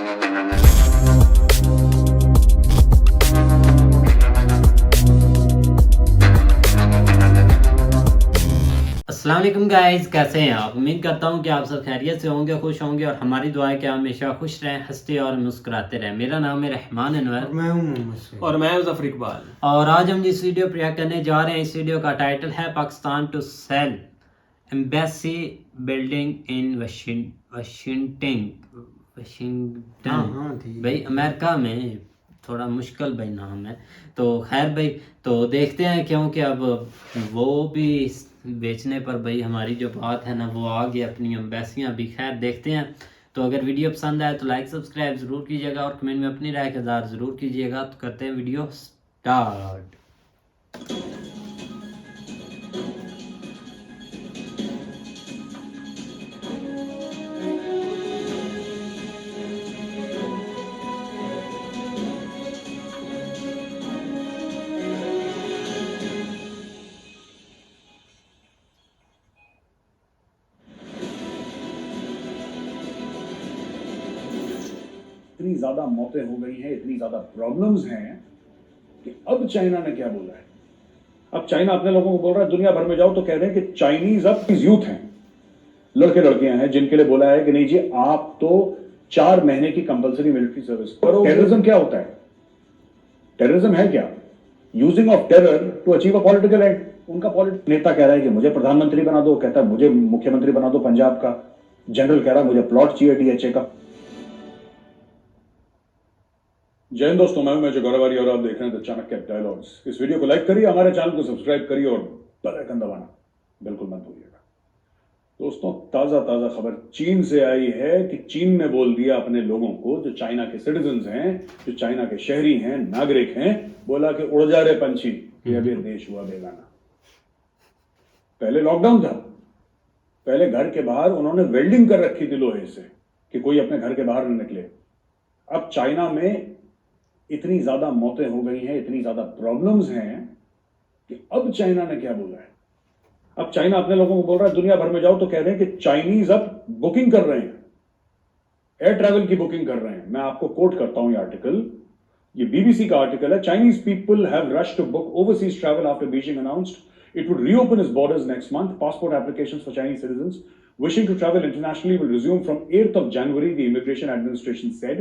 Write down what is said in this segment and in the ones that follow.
अस्सलाम वालेकुम गाइस, कैसे हैं आप? उम्मीद करता हूं कि आप सब खैरियत से होंगे, खुश होंगे और हमारी दुआ है कि आप हमेशा खुश रहें, हंसते और मुस्कुराते रहें। मेरा नाम है रहमान अनवर और मैं हूं मोहम्मद सईद। और मैं ज़फ़र इकबाल। और आज हम जिस वीडियो पर करने जा रहे हैं, इस वीडियो का टाइटल है Pakistan to sell embassy building in Washington. ठीक भाई है। अमेरिका में थोड़ा मुश्किल भाई नाम है। तो खैर भाई, तो देखते हैं, क्योंकि अब वो भी बेचने पर भाई हमारी जो बात है ना वो आ गई, अपनी एम्बेसियाँ भी। खैर देखते हैं। तो अगर वीडियो पसंद आए तो लाइक सब्सक्राइब ज़रूर कीजिएगा और कमेंट में अपनी राय का इज़हार ज़रूर कीजिएगा। तो करते हैं वीडियो स्टार्ट। इतनी ज्यादा मौतें हो गई हैं, इतनी ज्यादा प्रॉब्लम्स हैं कि अब चाइना ने क्या बोला है। अब चाइना अपने लोगों को बोल रहा है, दुनिया भर में जाओ तो कह रहे हैं कि चाइनीज अब यूथ हैं, लड़के लड़कियां हैं, जिनके लिए बोला है कि नहीं जी, आप तो 4 महीने की कंपलसरी मिलिट्री सर्विस करो। टेररिज्म क्या होता है? टेररिज्म है क्या? Using of terror to achieve a political end. उनका नेता कह रहा है कि मुझे प्रधानमंत्री बना दो, कहता है मुझे मुख्यमंत्री बना दो पंजाब का। जनरल कह रहा है मुझे प्लॉट चाहिए डीएचए का। जय हिंद दोस्तों, मैं हूं गौरवारी और आप देख रहे हैं द चाणक्य डायलॉग्स। इस वीडियो को लाइक करिए, हमारे चैनल को सब्सक्राइब करिए और बेल आइकन दबाना बिल्कुल मत भूलिएगा। दोस्तों, ताजा ताजा खबर चीन से आई है कि चीन ने बोल दिया अपने लोगों को, जो चाइना के सिटीजन्स हैं, जो चाइना के शहरी हैं, नागरिक हैं, बोला कि उड़ जा रहे पंछी, ये अभी देश हुआ बेगाना। पहले लॉकडाउन था, पहले घर के बाहर उन्होंने वेल्डिंग कर रखी थी लोहे से कि कोई अपने घर के बाहर न निकले। अब चाइना में इतनी ज्यादा मौतें हो गई हैं, इतनी ज्यादा प्रॉब्लम्स हैं कि अब चाइना ने क्या बोला है। अब चाइना अपने लोगों को बोल रहा है, दुनिया भर में जाओ तो कह रहे हैं कि चाइनीज अब बुकिंग कर रहे हैं, एयर ट्रैवल की बुकिंग कर रहे हैं। मैं आपको कोट करता हूं ये आर्टिकल, ये बीबीसी का आर्टिकल है। Chinese people have rushed to book overseas travel after Beijing announced it would reopen its borders next month. Passport applications for Chinese citizens wishing to travel internationally will resume from 8th of January, the Immigration Administration said.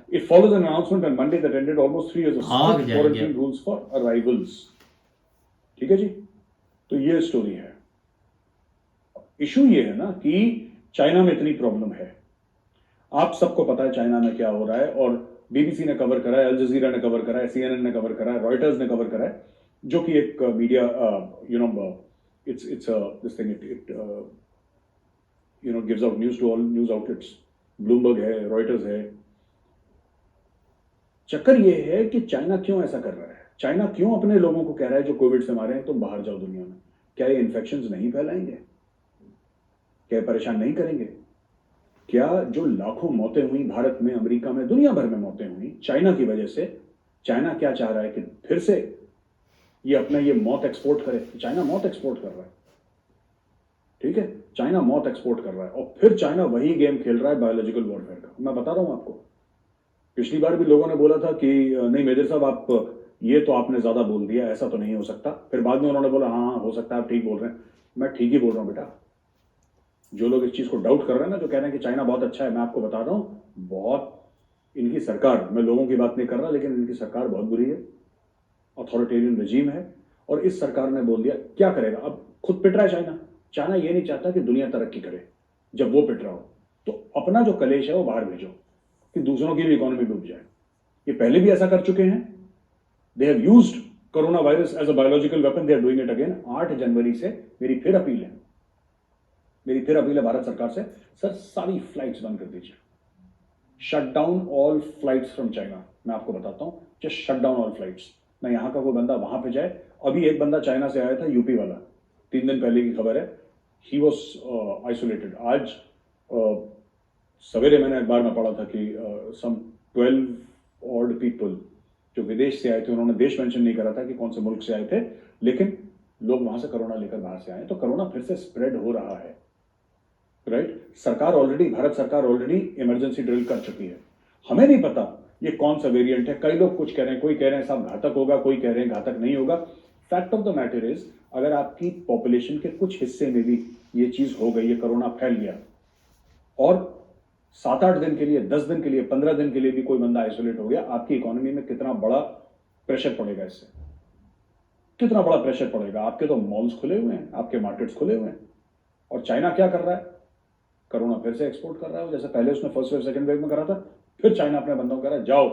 It follows an announcement on Monday that ended almost 3 years of strict quarantine rules for arrivals. ठीक है जी, तो ये story है। Issue ये है ना कि China में इतनी प्रॉब्लम है, आप सबको पता है चाइना में क्या हो रहा है, और बीबीसी ने कवर करा है, अल जजीरा ने कवर करा है, सीएनएन ने कवर करा है, रॉयटर्स ने कवर करा है, जो कि एक media it's this thing, it gives out news to all news outlets. Bloomberg है, रॉयटर्स है। चक्कर ये है कि चाइना क्यों ऐसा कर रहा है, चाइना क्यों अपने लोगों को कह रहा है जो कोविड से मारे हैं तुम बाहर जाओ दुनिया में। क्या ये इन्फेक्शंस नहीं फैलाएंगे? क्या परेशान नहीं करेंगे? क्या जो लाखों मौतें हुई भारत में, अमेरिका में, दुनिया भर में मौतें हुई चाइना की वजह से, चाइना क्या चाह रहा है कि फिर से ये अपना ये मौत एक्सपोर्ट करे? चाइना मौत एक्सपोर्ट कर रहा है, ठीक है, चाइना मौत एक्सपोर्ट कर रहा है, और फिर चाइना वही गेम खेल रहा है बायोलॉजिकल वॉरफेयर का। मैं बता रहा हूं आपको, पिछली बार भी लोगों ने बोला था कि नहीं मेजर साहब आप ये तो आपने ज्यादा बोल दिया, ऐसा तो नहीं हो सकता। फिर बाद में उन्होंने बोला हाँ हो सकता है, आप ठीक बोल रहे हैं। मैं ठीक ही बोल रहा हूं बेटा। जो लोग इस चीज को डाउट कर रहे हैं ना, जो कह रहे हैं कि चाइना बहुत अच्छा है, मैं आपको बता रहा हूं बहुत, इनकी सरकार, मैं लोगों की बात नहीं कर रहा, लेकिन इनकी सरकार बहुत बुरी है, अथॉरिटेरियन रजीम है, और इस सरकार ने बोल दिया क्या करेगा। अब खुद पिट रहा है चाइना। चाइना ये नहीं चाहता कि दुनिया तरक्की करे, जब वो पिट रहा हो तो अपना जो कलेश है वो बाहर भेजो कि दूसरों की भी इकोनॉमी डूब जाए। ये पहले भी ऐसा कर चुके हैं। They have used corona virus as a biological weapon, they are doing it again. 8 जनवरी से मेरी फिर अपील है भारत सरकार से, सर सारी फ्लाइट्स बंद कर दीजिए, shut down all flights from China. मैं आपको बताता हूं, just shut down all flights. ना यहां का कोई बंदा वहां पे जाए। अभी एक बंदा चाइना से आया था, यूपी वाला, 3 दिन पहले की खबर है, ही वॉज आइसोलेटेड। आज सवेरे मैंने अखबार में पढ़ा था कि सम 12 ऑड पीपल जो विदेश से आए थे, उन्होंने देश मेंशन नहीं करा था कि कौन से मुल्क से आए थे, लेकिन लोग वहां से कोरोना लेकर बाहर से आए। तो कोरोना फिर से स्प्रेड हो रहा है, राइट। भारत सरकार ऑलरेडी इमरजेंसी ड्रिल कर चुकी है। हमें नहीं पता ये कौन सा वेरिएंट है। कई लोग कुछ कह रहे हैं, कोई कह रहे हैं साहब घातक होगा, कोई कह रहे हैं घातक नहीं होगा। Fact of the matter is, अगर आपकी पॉपुलेशन के कुछ हिस्से में भी ये चीज हो गई, ये कोरोना फैल गया और 7-8 दिन के लिए, 10 दिन के लिए, 15 दिन के लिए भी कोई बंदा आइसोलेट हो गया, आपकी इकोनॉमी में कितना बड़ा प्रेशर पड़ेगा इससे, कितना बड़ा प्रेशर पड़ेगा। आपके तो मॉल्स खुले हुए हैं, आपके मार्केट्स खुले हुए हैं, और चाइना क्या कर रहा है? कोरोना फिर से एक्सपोर्ट कर रहा है, जैसे पहले उसने फर्स्ट वेव सेकंड वेव में करा था। फिर चाइना अपने बंदों को कह रहा है जाओ,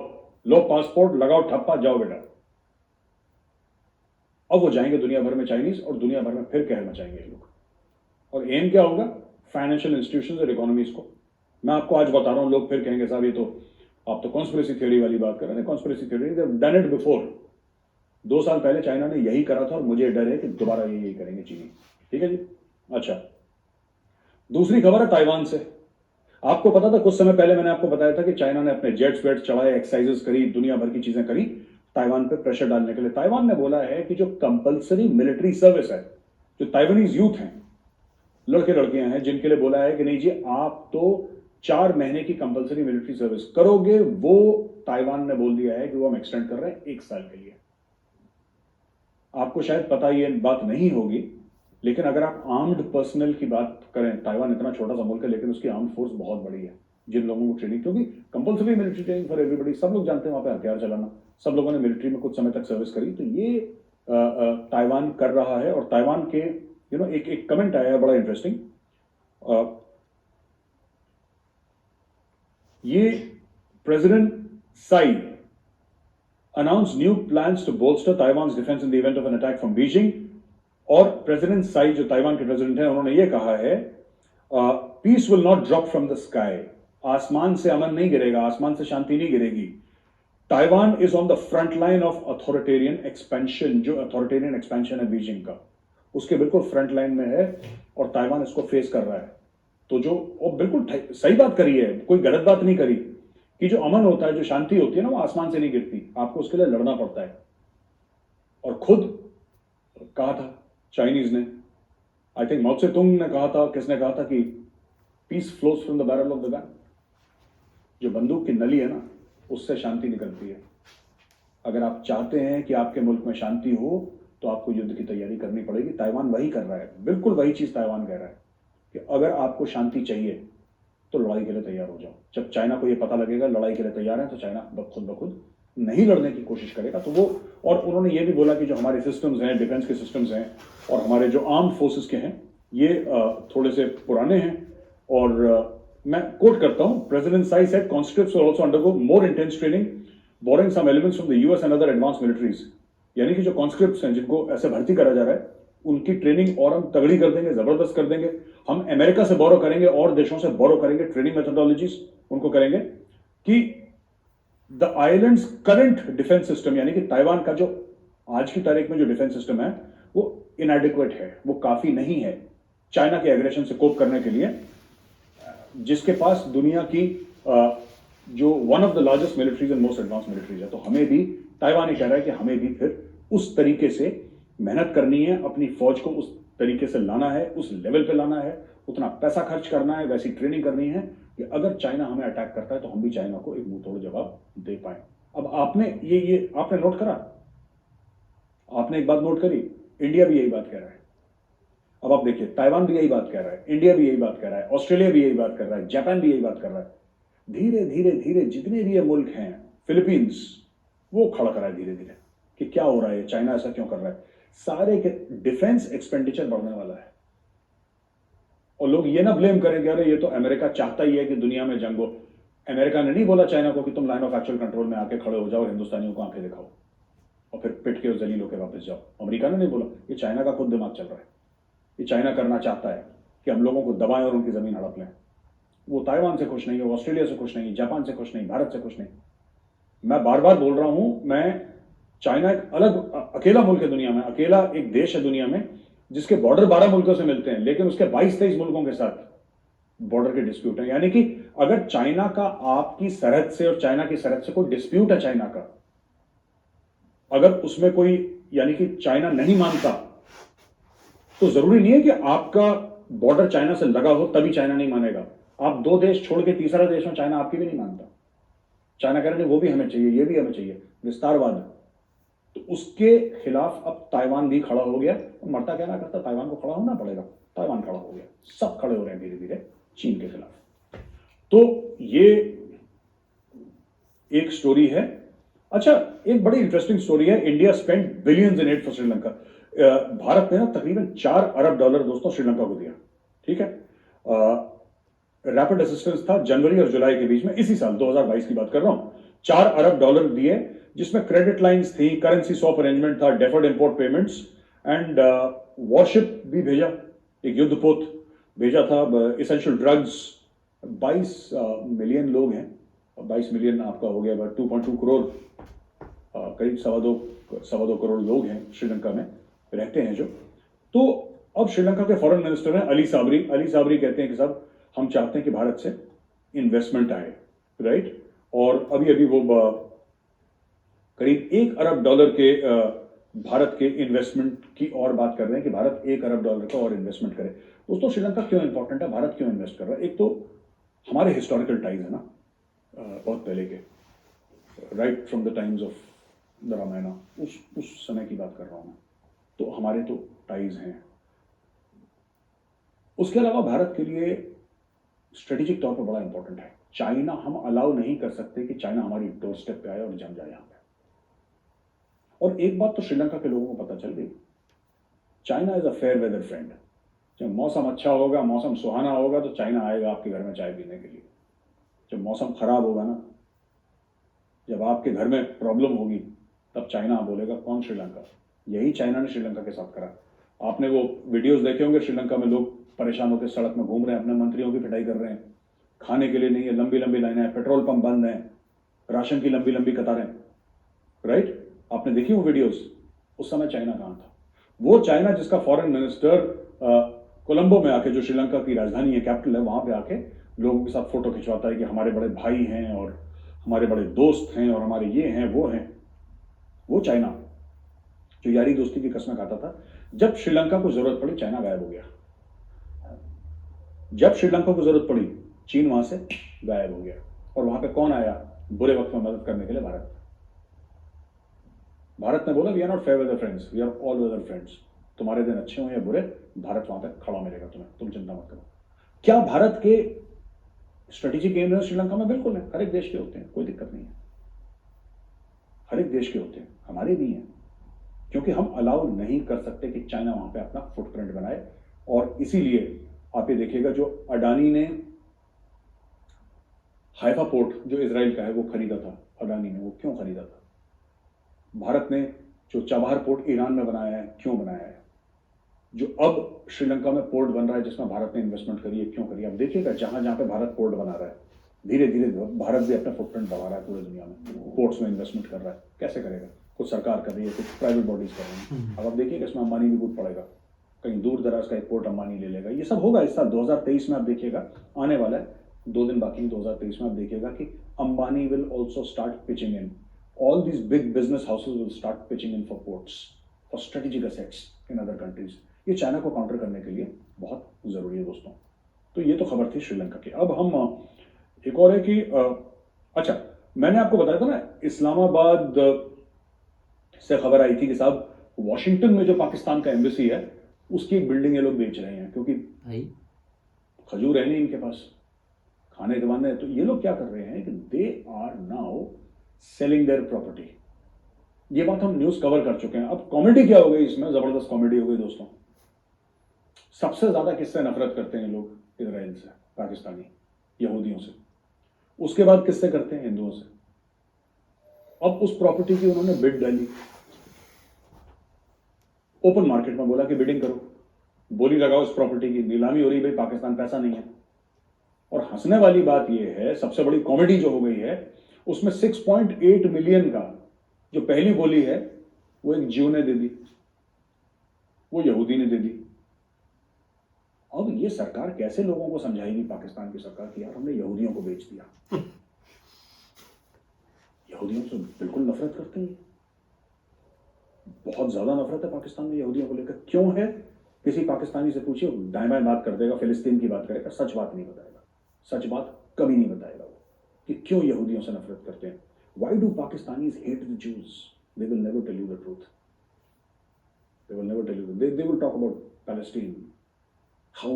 लो पासपोर्ट, लगाओ ठप्पा, जाओ बेटा। अब वो जाएंगे दुनिया भर में चाइनीज, और दुनिया भर में फिर कहर मचाएंगे ये लोग। और एम क्या होगा? फाइनेंशियल इंस्टीट्यूशंस और इकोनॉमीज को। मैं आपको आज बता रहा हूं, लोग फिर कहेंगे साहब ये तो आप तो कॉन्स्पिरेसी थ्योरी वाली बात कर रहे हैं। Conspiracy theory, they have done it before. 2 साल पहले चाइना ने यही करा था, और मुझे डर है कि दोबारा यही करेंगे चीनी। ठीक है जी। अच्छा, दूसरी खबर है ताइवान से। आपको पता था, कुछ समय पहले मैंने आपको बताया था कि चाइना ने अपने जेट्स वेट्स चढ़ाए, एक्सरसाइजेस करी, दुनिया भर की चीजें करी ताइवान पे प्रेशर डालने के लिए। ताइवान ने बोला है कि जो कंपल्सरी मिलिट्री सर्विस है, जो ताइवानीज यूथ हैं, लड़के लड़कियां हैं, जिनके लिए बोला है कि नहीं जी आप तो 4 महीने की कंपल्सरी मिलिट्री सर्विस करोगे, वो ताइवान ने बोल दिया है कि वो हम एक्सटेंड कर रहे हैं 1 साल के लिए। आपको शायद पता ये बात नहीं होगी, लेकिन अगर आप आर्म्ड पर्सनल की बात करें, ताइवान इतना छोटा सा मुल्क है लेकिन उसकी आर्म्ड फोर्स बहुत बड़ी है। जिन लोगों को ट्रेनिंग, क्योंकि compulsory military training for everybody, सब लोग जानते हैं वहां पे हथियार चलाना, सब लोगों ने मिलिट्री में कुछ समय तक सर्विस करी, तो ये ताइवान कर रहा है। और ताइवान के एक कमेंट आया है बड़ा इंटरेस्टिंग। ये president Sai announced new plans to bolster Taiwan's defense in the event of an attack from Beijing। और प्रेसिडेंट साई जो ताइवान के प्रेसिडेंट हैं, उन्होंने ये कहा है peace will not drop from the sky. आसमान से अमन नहीं गिरेगा, आसमान से शांति नहीं गिरेगी। Taiwan is on the front line of authoritarian expansion. जो अथॉरिटेरियन एक्सपेंशन है बीजिंग का, उसके बिल्कुल फ्रंट लाइन में है, और ताइवान इसको फेस कर रहा है। तो जो बिल्कुल सही बात करी है, कोई गलत बात नहीं करी, कि जो अमन होता है, जो शांति होती है ना, वो आसमान से नहीं गिरती, आपको उसके लिए लड़ना पड़ता है। और खुद कहा था चाइनीज ने, आई थिंक माओ त्से तुंग ने कहा था, किसने कहा था कि peace flows from the barrel of the gun. जो बंदूक की नली है ना, उससे शांति निकलती है। अगर आप चाहते हैं कि आपके मुल्क में शांति हो, तो आपको युद्ध की तैयारी करनी पड़ेगी। ताइवान वही कर रहा है, बिल्कुल वही चीज ताइवान कह रहा है कि अगर आपको शांति चाहिए तो लड़ाई के लिए तैयार हो जाओ। जब चाइना को यह पता लगेगा लड़ाई के लिए तैयार है, तो चाइना खुद ब खुद नहीं लड़ने की कोशिश करेगा। तो वो, और उन्होंने ये भी बोला कि जो हमारे सिस्टम्स हैं, डिफेंस के सिस्टम्स हैं, और हमारे जो आर्म्ड फोर्सेस के हैं, ये थोड़े से पुराने हैं। और मैं कोट करता हूं, president Sai said conscripts will also undergo more intense training, borrowing some elements from the US and other advance militaries. यानी कि जो कॉन्स्क्रिप्ट्स हैं, जिनको ऐसे भर्ती करा जा रहा है, उनकी ट्रेनिंग और हम तगड़ी कर देंगे, जबरदस्त कर देंगे। हम अमेरिका से बोरो करेंगे और देशों से बोरो करेंगे ट्रेनिंग मेथोडोलॉजीज, उनको करेंगे कि the islands current defence system, यानी कि ताइवान का जो आज की तारीख में जो डिफेंस सिस्टम है, वो इनएडिक्वेट है, वो काफी नहीं है चाइना के एग्रेशन से कोप करने के लिए, जिसके पास दुनिया की जो one of the largest militaries and most advance militaries है। तो हमें भी, ताइवान ही कह रहा है कि हमें भी फिर उस तरीके से मेहनत करनी है, अपनी फौज को उस तरीके से लाना है, उस लेवल पे लाना है, उतना पैसा खर्च करना है, वैसी ट्रेनिंग करनी है कि अगर चाइना हमें अटैक करता है तो हम भी चाइना को एक मुंह तोड़ जवाब दे पाए। अब आपने ये आपने नोट करा, आपने एक बात नोट करी, इंडिया भी यही बात कह रहा है। अब आप देखिए, ताइवान भी यही बात कह रहा है, इंडिया भी यही बात कह रहा है, ऑस्ट्रेलिया भी यही बात कर रहा है, जापान भी यही बात कर रहा है। धीरे धीरे धीरे जितने भी ये मुल्क हैं, फिलीपींस, वो खड़ा कर रहा है धीरे धीरे कि क्या हो रहा है, चाइना ऐसा क्यों कर रहा है। सारे के डिफेंस एक्सपेंडिचर बढ़ने वाला है। और लोग ये ना ब्लेम करें कि अरे ये तो अमेरिका चाहता ही है कि दुनिया में जंग हो। अमेरिका ने नहीं बोला चाइना को कि तुम लाइन ऑफ एक्चुअल कंट्रोल में आके खड़े हो जाओ और हिंदुस्तानियों को आंखें दिखाओ और फिर पिट के जलील होकर वापस जाओ। अमेरिका ने नहीं बोला, ये चाइना का खुद दिमाग चल रहा है। ये चाइना करना चाहता है कि हम लोगों को दबाएं और उनकी जमीन हड़प लें। वो ताइवान से खुश नहीं है, ऑस्ट्रेलिया से खुश नहीं, जापान से खुश नहीं, भारत से खुश नहीं। मैं बार बार बोल रहा हूं, मैं चाइना एक अलग अकेला मुल्क है दुनिया में, अकेला एक देश है दुनिया में जिसके बॉर्डर 12 मुल्कों से मिलते हैं, लेकिन उसके 22-23 मुल्कों के साथ बॉर्डर के डिस्प्यूट है। यानी कि अगर चाइना का आपकी सरहद से और चाइना की सरहद से कोई डिस्प्यूट है चाइना का, अगर उसमें कोई, यानी कि चाइना नहीं मानता, तो जरूरी नहीं है कि आपका बॉर्डर चाइना से लगा हो तभी चाइना नहीं मानेगा। आप 2 देश छोड़ के तीसरा देश में चाइना आपकी भी नहीं मानता। चाइना कह रहे नहीं वो भी हमें चाहिए, ये भी हमें चाहिए, विस्तारवाद। तो उसके खिलाफ अब ताइवान भी खड़ा हो गया। और मरता क्या ना करता, ताइवान को खड़ा होना पड़ेगा। ताइवान खड़ा हो गया, सब खड़े हो रहे हैं धीरे धीरे चीन के खिलाफ। तो ये एक स्टोरी है। अच्छा, एक बड़ी इंटरेस्टिंग स्टोरी है, India spend billions in aid for Sri Lanka. Bharat ने ना तकरीबन 4 अरब डॉलर दोस्तों श्रीलंका को दिया, ठीक है। रैपिड असिस्टेंस था जनवरी और जुलाई के बीच में, इसी साल 2022 की बात कर रहा हूं। 4 अरब डॉलर दिए, जिसमें क्रेडिट लाइंस थी, करेंसी स्वैप अरेंजमेंट था, deferred import payments and worship भी भेजा, एक युद्धपोत भेजा था, इसेंशियल ड्रग्स। 22 मिलियन लोग हैं, 22 मिलियन आपका हो गया 2.2 करोड़, करीब 2.25 करोड़ लोग हैं श्रीलंका में रहते हैं जो। तो अब श्रीलंका के फॉरेन मिनिस्टर हैं अली साबरी। अली साबरी कहते हैं कि साहब हम चाहते हैं कि भारत से इन्वेस्टमेंट आए, राइट। और अभी अभी वो करीब 1 अरब डॉलर के भारत के इन्वेस्टमेंट की और बात कर रहे हैं कि भारत 1 अरब डॉलर का और इन्वेस्टमेंट करे। दोस्तों श्रीलंका क्यों इंपॉर्टेंट है, भारत क्यों इन्वेस्ट कर रहा है? एक तो हमारे हिस्टोरिकल टाइज है ना, बहुत पहले के, right from the times of the Ramayana, उस समय की बात कर रहा हूं मैं। तो हमारे तो टाइज हैं। उसके अलावा भारत के लिए स्ट्रेटेजिक तौर पर बड़ा इंपॉर्टेंट है। चाइना हम अलाउ नहीं कर सकते कि चाइना हमारी डोर स्टेप पे आए और जम जाए यहां पे। और एक बात तो श्रीलंका के लोगों को पता चल गई, China is a fair weather friend. जब मौसम अच्छा होगा, मौसम सुहाना होगा, तो चाइना आएगा आपके घर में चाय पीने के लिए। जब मौसम खराब होगा ना, जब आपके घर में प्रॉब्लम होगी, तब चाइना बोलेगा कौन? श्रीलंका। यही चाइना ने श्रीलंका के साथ करा। आपने वो वीडियोस देखे होंगे, श्रीलंका में लोग परेशान होकर सड़क में घूम रहे हैं, अपने मंत्रियों की पिटाई कर रहे हैं, खाने के लिए नहीं है, लंबी लंबी लाइनें हैं, पेट्रोल पंप बंद हैं, राशन की लंबी लंबी कतारें, राइट। आपने देखी वो वीडियोस? उस समय चाइना कहां था? वो चाइना जिसका फॉरेन मिनिस्टर कोलंबो में आके, जो श्रीलंका की राजधानी है, कैपिटल है, वहां पे आके लोगों के साथ फोटो खिंचवाता है कि हमारे बड़े भाई हैं और हमारे बड़े दोस्त हैं और हमारे ये हैं वो हैं। वो चाइना जो यारी दोस्ती की कस्में खाता था, जब श्रीलंका को जरूरत पड़ी चाइना गायब हो गया। जब श्रीलंका को जरूरत पड़ी चीन वहां से गायब हो गया। और वहां पे कौन आया बुरे वक्त में मदद करने के लिए? भारत। भारत ने बोला we are not fair weather friends, we are all weather friends. तुम्हारे दिन अच्छे हो या बुरे, भारत वहां पे खड़ा मिलेगा तुम्हें, तुम चिंता मत करो। क्या भारत के स्ट्रेटेजिक एम है श्रीलंका में? बिल्कुल है, हर एक देश के होते हैं, कोई दिक्कत नहीं है, हर एक देश के होते हैं, हमारे भी हैं। क्योंकि हम अलाउ नहीं कर सकते कि चाइना वहां पे अपना फुटप्रिंट बनाए। और इसीलिए आप ये देखिएगा, जो अडानी ने हाइफा पोर्ट जो इजराइल का है वो खरीदा था, अडानी ने, वो क्यों खरीदा था? भारत ने जो चाबहार पोर्ट ईरान में बनाया है, क्यों बनाया है? जो अब श्रीलंका में पोर्ट बन रहा है जिसमें भारत ने इन्वेस्टमेंट करी है, क्यों करी है? अब देखिएगा जहां जहां पे भारत पोर्ट बना रहा है, धीरे धीरे भारत भी अपना फुटप्रिंट बढ़ा रहा है पूरी दुनिया में, पोर्ट्स में इन्वेस्टमेंट कर रहा है। कैसे करेगा? कुछ सरकार कर रही है, कुछ प्राइवेट बॉडीज कर रही है। अब आप देखिएगा इसमें अंबानी भी कूद पड़ेगा, कहीं दूर दराज का एक पोर्ट अंबानी ले लेगा। ये सब होगा इस साल 2023 में। आप देखिएगा, आने वाला है, 2 दिन बाकी 2023 में, आप देखिएगा कि Ambani will also start pitching in, all these big business houses will start pitching in for ports, for strategic assets in other countries. ये चाइना को काउंटर करने के लिए बहुत जरूरी है दोस्तों। तो ये तो खबर थी श्रीलंका की। अब हम एक और है कि अच्छा, मैंने आपको बताया था ना, इस्लामाबाद से खबर आई थी कि साहब वॉशिंगटन में जो पाकिस्तान का एम्बेसी है उसकी एक बिल्डिंग ये लोग बेच रहे हैं, क्योंकि खजूर है नहीं इनके पास, खाने के बाद। तो ये लोग क्या कर रहे हैं कि they are now selling their property. ये बात हम न्यूज कवर कर चुके हैं। अब कॉमेडी क्या हो गई इसमें? जबरदस्त कॉमेडी हो गई दोस्तों। सबसे ज्यादा किससे नफरत करते हैं लोग? इजराइल से, पाकिस्तानी यहूदियों से। उसके बाद किससे करते हैं? हिंदुओं से। अब उस प्रॉपर्टी की उन्होंने बिड डाली, ओपन मार्केट में, बोला कि बिडिंग करो, बोली लगाओ इस प्रॉपर्टी की, नीलामी हो रही, भाई पाकिस्तान पैसा नहीं है। और हंसने वाली बात यह है, सबसे बड़ी कॉमेडी जो हो गई है, उसमें 6.8 मिलियन का जो पहली बोली है वो एक ज्यू ने दे दी, वो यहूदी ने दे दी। अब ये सरकार कैसे लोगों को समझाएगी, पाकिस्तान की सरकार, कि यार हमने यहूदियों को बेच दिया। यहूदियों से बिल्कुल नफरत करते हैं, बहुत ज्यादा नफरत है पाकिस्तान में यहूदियों को लेकर। क्यों है? किसी पाकिस्तानी से पूछिए, दाएं बाएं बात कर देगा, फिलिस्तीन की बात करेगा, सच बात नहीं बताएगा, सच बात कभी नहीं बताएगा वो। कि क्यों यहूदियों से नफरत करते हैं. Why do Pakistanis hate the Jews? They will never tell you the truth. They will never tell you. They will talk about Palestine, how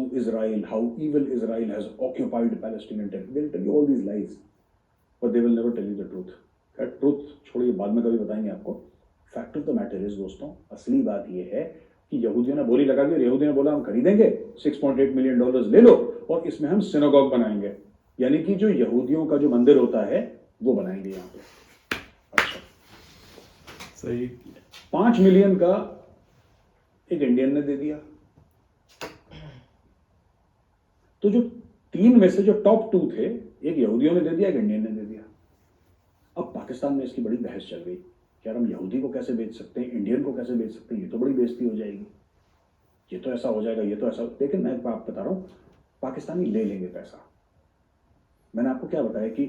evil Israel has occupied Palestinian territory. They will tell you all these lies, but they will never tell you the truth. That truth छोड़िए, बाद में कभी बताएंगे आपको. Fact of the matter is दोस्तों, असली बात ये है कि यहूदियों ने बोली लगा दी और यहूदियों ने बोला हम खरीदेंगे, $6.8 million ले लो और इसमें हम सिनेगॉग बनाएंगे, यानी कि जो यहूदियों का जो मंदिर होता है वो बनाएंगे यहाँ पे. अच्छा, सही. 5 मिलियन का एक इंडियन ने दे दिया. तो जो 3 में से जो टॉप 2 थे, एक यहूदियों ने दे दिया, एक इंडियन ने दे दिया. अब पाकिस्तान में इसकी बड़ी बहस चल गई कि यार हम यहूदी को कैसे बेच सकते हैं, इंडियन को कैसे बेच सकते हैं, ये तो बड़ी बेइज्जती हो जाएगी, ये तो ऐसा हो जाएगा, ये तो ऐसा. लेकिन मैं आप बता रहा हूं, पाकिस्तानी ले लेंगे पैसा. मैंने आपको क्या बताया कि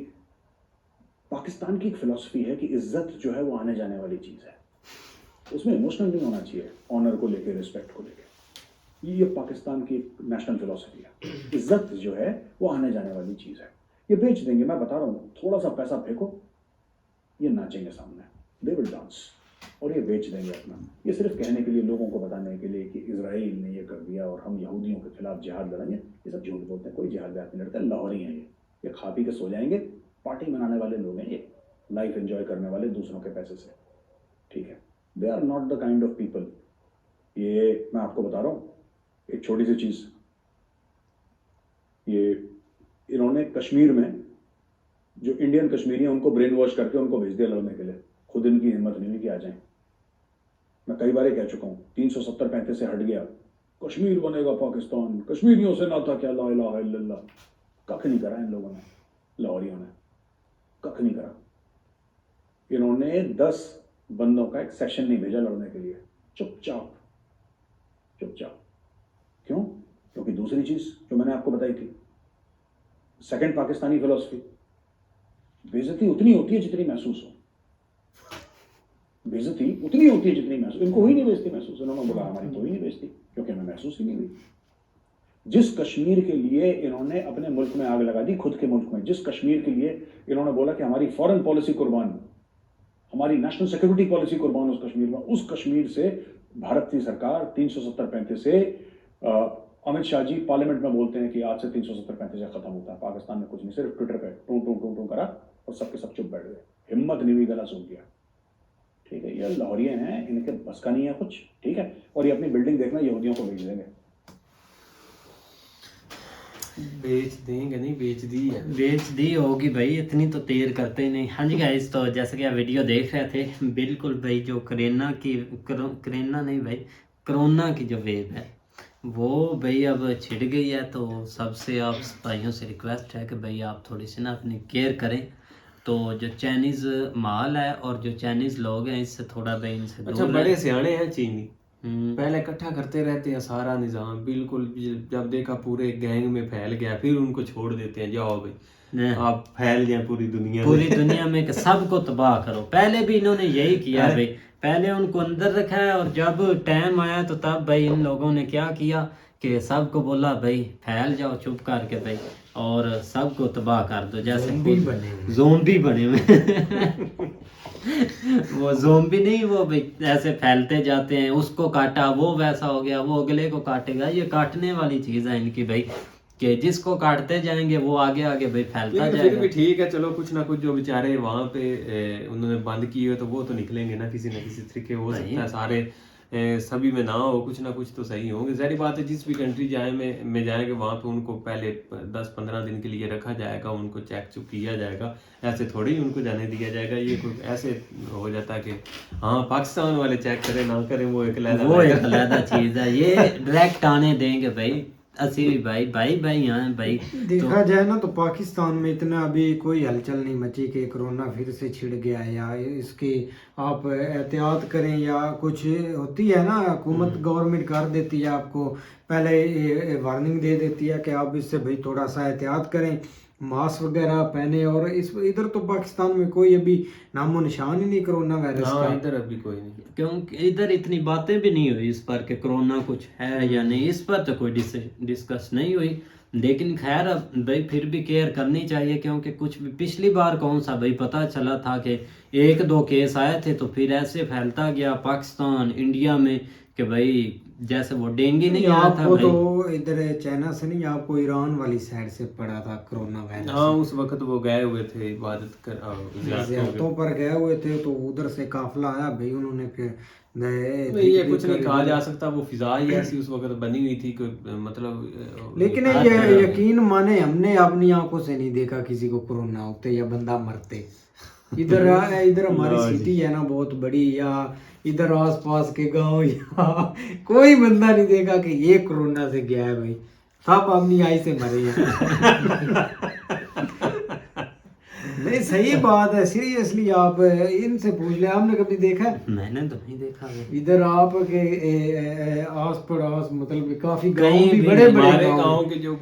पाकिस्तान की एक फिलॉसफी है कि इज्जत जो है वो आने जाने वाली चीज है, उसमें इमोशनल नहीं होना चाहिए. ऑनर को लेके, रिस्पेक्ट को लेके, ये पाकिस्तान की एक नेशनल फिलॉसफी है. इज्जत जो है वो आने जाने वाली चीज है. ये बेच देंगे, मैं बता रहा हूँ. थोड़ा सा पैसा फेंको, ये नाचेंगे सामने, दे विल डांस, और ये बेच देंगे अपना. ये सिर्फ कहने के लिए, लोगों को बताने के लिए कि इजराइल ने ये कर दिया और हम यहूदियों के खिलाफ जिहाद लड़ेंगे. ये सब झूठ बोलते हैं, कोई जिहाद नहीं लड़ता. लाहौरी हैं ये खा पी के सो जाएंगे, पार्टी मनाने वाले लोग हैं ये, लाइफ एंजॉय करने वाले दूसरों के पैसे से. ठीक है, they are not the kind of people. ये मैं आपको बता रहा हूँ एक छोटी सी चीज. ये इन्होंने कश्मीर में जो इंडियन कश्मीरी हैं उनको ब्रेन वॉश करके उनको भेज दिया लड़ने के लिए. खुद इनकी हिम्मत नहीं हुई कि आ जाएं. मैं कई बार कह चुका हूँ, 370-35 से हट गया, कश्मीर बनेगा पाकिस्तान, कश्मीरियों से नाता क्या, ला इलाहा इल्लल्लाह. कख नहीं करा इन लोगों ने, लाहौरियों ने कख नहीं करा. इन्होंने 10 बंदों का एक सेक्शन नहीं भेजा लड़ने के लिए, चुपचाप. क्यों? क्योंकि दूसरी चीज जो मैंने आपको बताई थी, सेकंड पाकिस्तानी फिलॉसफी, बेइज्जती उतनी होती है जितनी महसूस हो. बेइज्जती उतनी होती है जितनी महसूस. इनको हुई नहीं बेइज्जती महसूस. इन्होंने बोला हमारी तो हुई नहीं बेइज्जती क्योंकि हमें महसूस ही नहीं हुई. जिस कश्मीर के लिए इन्होंने अपने मुल्क में आग लगा दी, खुद के मुल्क में, जिस कश्मीर के लिए इन्होंने बोला कि हमारी फॉरेन पॉलिसी कुर्बान, हमारी नेशनल सिक्योरिटी पॉलिसी कुर्बान उस कश्मीर में, उस कश्मीर से भारत की सरकार 370-35 से अमित शाह जी पार्लियामेंट में बोलते हैं कि आज से 370-35 से खत्म होता है. पाकिस्तान में कुछ नहीं, सिर्फ ट्विटर पे टू करा और सबके सब चुप बैठ गए. हिम्मत नहीं हुई, गला सूख गया. ठीक है, ये लाहौरिये हैं, इनके बस का नहीं है कुछ. ठीक है, और ये अपनी बिल्डिंग देखना यहूदियों को भेज देंगे. बेच देंगे नहीं, बेच दी है. बेच दी होगी भाई, इतनी तो देर करते ही नहीं. हाँ जी गाइस, तो जैसे कि आप वीडियो देख रहे थे, बिल्कुल भाई जो कोरोना की जो वेव है वो भाई अब छिड़ गई है. तो सबसे आप भाइयों से रिक्वेस्ट है कि भाई आप थोड़ी सी ना अपनी केयर करें. तो जो चाइनीज़ माल है और जो चाइनीज़ लोग हैं, इससे थोड़ा भाई इनसे अच्छा, दूर बड़े रहें. सियाने हैं चीनी. पहले इकट्ठा करते रहते हैं सारा निजाम, बिल्कुल. जब देखा पूरे गैंग में फैल गया, फिर उनको छोड़ देते हैं, जाओ भाई आप फैल जाए पूरी दुनिया में कि सबको तबाह करो. पहले भी इन्होंने यही किया भाई, पहले उनको अंदर रखा है और जब टाइम आया तो तब भाई इन लोगों ने क्या किया कि सबको बोला भाई फैल जाओ चुप करके भाई, और सबको तबाह कर दो. जैसे ज़ोंबी बने हुए वो ज़ोंबी नहीं, वो भाई ऐसे फैलते जाते हैं. उसको काटा वो वैसा हो गया, वो अगले को काटेगा. ये काटने वाली चीज़ है इनकी भाई, कि जिसको काटते जाएंगे वो आगे आगे भाई फैलता जाएगा. फिर भी ठीक है, चलो कुछ ना कुछ जो बेचारे वहां पे उन्होंने बंद किए हुए, तो वो तो निकलेंगे ना किसी न किसी तरीके. हो सकता है सारे सभी में ना हो, कुछ ना कुछ तो सही होंगे. ज़ाहिर बात है, जिस भी कंट्री में जाएंगे वहाँ पे उनको पहले 10-15 दिन के लिए रखा जाएगा, उनको चेक चुक किया जाएगा. ऐसे थोड़ी उनको जाने दिया जाएगा. ये कोई ऐसे हो जाता है कि हाँ पाकिस्तान वाले चेक करें ना करें, वो एक अलग चीज़ है. ये डायरेक्ट आने देंगे भाई. असी भाई यहाँ भाई देखा जाए ना तो पाकिस्तान में इतना अभी कोई हलचल नहीं मची कि कोरोना फिर से छिड़ गया है या इसकी आप एहतियात करें या कुछ होती है ना. हुकूमत गवर्नमेंट कर देती है, आपको पहले वार्निंग दे देती है कि आप इससे भाई थोड़ा सा एहतियात करें, मास्क वगैरह पहने. और इधर तो पाकिस्तान में कोई अभी नामो निशान ही नहीं कोरोना वायरस का. इधर अभी कोई नहीं, क्योंकि इधर इतनी बातें भी नहीं हुई इस पर कि कोरोना कुछ है या नहीं. इस पर तो कोई डिस्कस नहीं हुई. लेकिन खैर अब भाई फिर भी केयर करनी चाहिए, क्योंकि कुछ भी पिछली बार कौन सा भाई पता चला था कि 1-2 केस आए थे तो फिर ऐसे फैलता गया पाकिस्तान इंडिया में कि भाई जैसे वो डेंगू नहीं आया था आपको भाई। तो इधर चाइना से नहीं, आपको ईरान वाली साइड से पड़ा था कोरोना वायरस। हाँ उस वक्त वो गए हुए थे इबादत कर ज़ियारतों पर गए हुए थे तो उधर से काफिला आया भाई, उन्होंने फिर ये कुछ नहीं कहा जा सकता, वो फिजा ही ऐसी उस वक्त बनी हुई थी कि मतलब लेकिन ये यकीन माने हमने अपनी आंखों से नहीं देखा किसी को कोरोना होते या बंदा मरते। इधर इधर हमारी सिटी है ना बहुत बड़ी, या इधर आसपास के गांव या कोई बंदा नहीं देखा कि ये कोरोना से गया है भाई, सब अपनी आई से मरे हैं। नहीं सही बात है, सीरियसली आप इनसे पूछ ले, आपने कभी देखा है? मैंने तो नहीं देखा भाई। इधर आपके आस पड़ोस मतलब काफी गांव कहीं भी भी बड़े बड़े हमारे गांव गांव के जो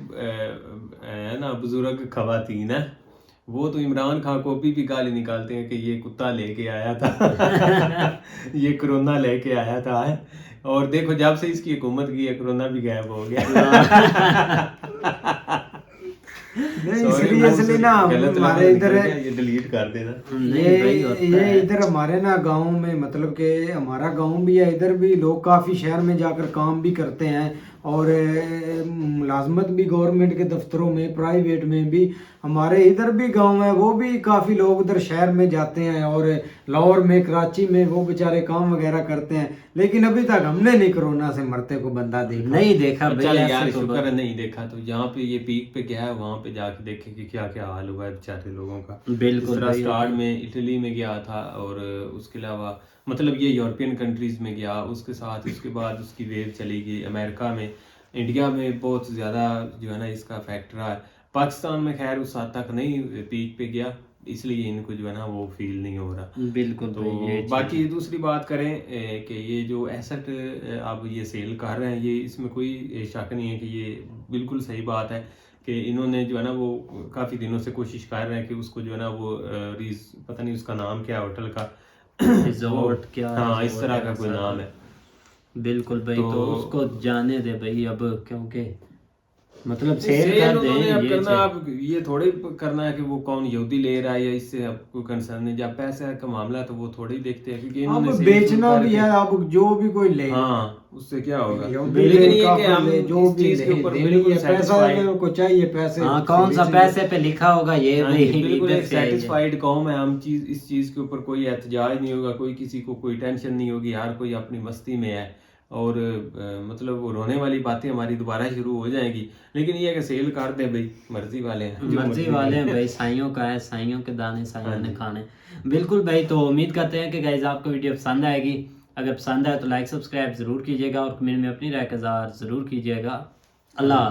है ना बुजुर्ग खवातीन है, वो तो इमरान खान को भी गाली निकालते हैं कि ये कुत्ता लेके आया था ये कोरोना लेके आया था है? और देखो जब से इसकी हुकूमत की है कोरोना भी गायब हो गया। नहीं सीरियसली ना हमारे इधर ये डिलीट कर देना। ये इधर हमारे ना गांव में मतलब कि हमारा गांव भी है, इधर भी लोग काफ़ी शहर में जाकर काम भी करते हैं और मुलाजमत भी गवर्नमेंट के दफ्तरों में प्राइवेट में भी। हमारे इधर भी गांव है, वो भी काफ़ी लोग उधर शहर में जाते हैं और लाहौर में कराची में वो बेचारे काम वगैरह करते हैं, लेकिन अभी तक हमने नहीं कोरोना से मरते को बंदा देखा नहीं देखा चल भाई। यार ऐसे तो शुक्र है नहीं देखा, तो जहाँ पे ये पीक पे गया है वहाँ पे जाके देखे कि क्या क्या हाल हुआ है बेचारे लोगों का। बिल्कुल इस तरह भाई। स्टार्ट में इटली में गया था और उसके अलावा मतलब ये यूरोपियन कंट्रीज में गया, उसके साथ उसके बाद उसकी वेव चली गई अमेरिका में, इंडिया में बहुत ज़्यादा जो है ना इसका इफेक्ट रहा है। पाकिस्तान में खैर उस हद तक नहीं पीक पे गया, इसलिए इनको जो है ना वो फील नहीं हो रहा। बिल्कुल तो भाई, ये बाकी दूसरी बात करें कि ये जो एसेट आप ये सेल कर रहे हैं, ये इसमें कोई शक नहीं है कि ये बिल्कुल सही बात है कि इन्होंने जो है ना वो काफ़ी दिनों से कोशिश कर रहे हैं कि उसको जो है ना वो पता नहीं उसका नाम क्या है होटल का, रिजॉर्ट क्या हाँ इस रिजॉर्ट तरह है का कोई ऐसा। नाम है। बिल्कुल भाई, तो उसको जाने दे भाई अब, क्योंकि मतलब सेल सेल कर उन्होंने दें अब ये करना, अब ये थोड़ी करना है कि वो कौन यहूदी ले रहा है या इससे अब कोई कंसर्न नहीं। जब पैसे का मामला है तो वो थोड़ी देखते हैं क्योंकि अब इन्होंने सेल बेचना शुरू भी करके- है, अब जो भी कोई ले हाँ उससे क्या होगा। यहूदी लेकिन ले, ये कि काफिर हम ले, जो इस भी चीज के ले, ऊपर देनी बिल्कुल है, पैसा satisfied- को चाहिए पैसे। हाँ कौन सा पैसे पे लिखा होगा ये हाँ भाई जी, बिल्कुल इधर एक से आई है। सेटिस्फाइड कौम है हम, चीज इस चीज के ऊपर कोई एहतजाज नहीं होगा, कोई किसी को कोई टेंशन नहीं होगी, हर कोई अपनी मस्ती में है और मतलब वो रोने वाली बातें हमारी दोबारा शुरू हो जाएंगी। लेकिन ये है कि सेल कर दे भाई, मर्जी वाले हैं जो मर्जी वाले हैं भाई, साइयों का है, साइयों के दाने साइयों ने खाने। बिल्कुल भाई, तो उम्मीद करते हैं कि गाइज आपको वीडियो पसंद आएगी। अगर पसंद आए तो लाइक सब्सक्राइब जरूर कीजिएगा और कमेंट में अपनी राय का इज़हार जरूर कीजिएगा। अल्लाह।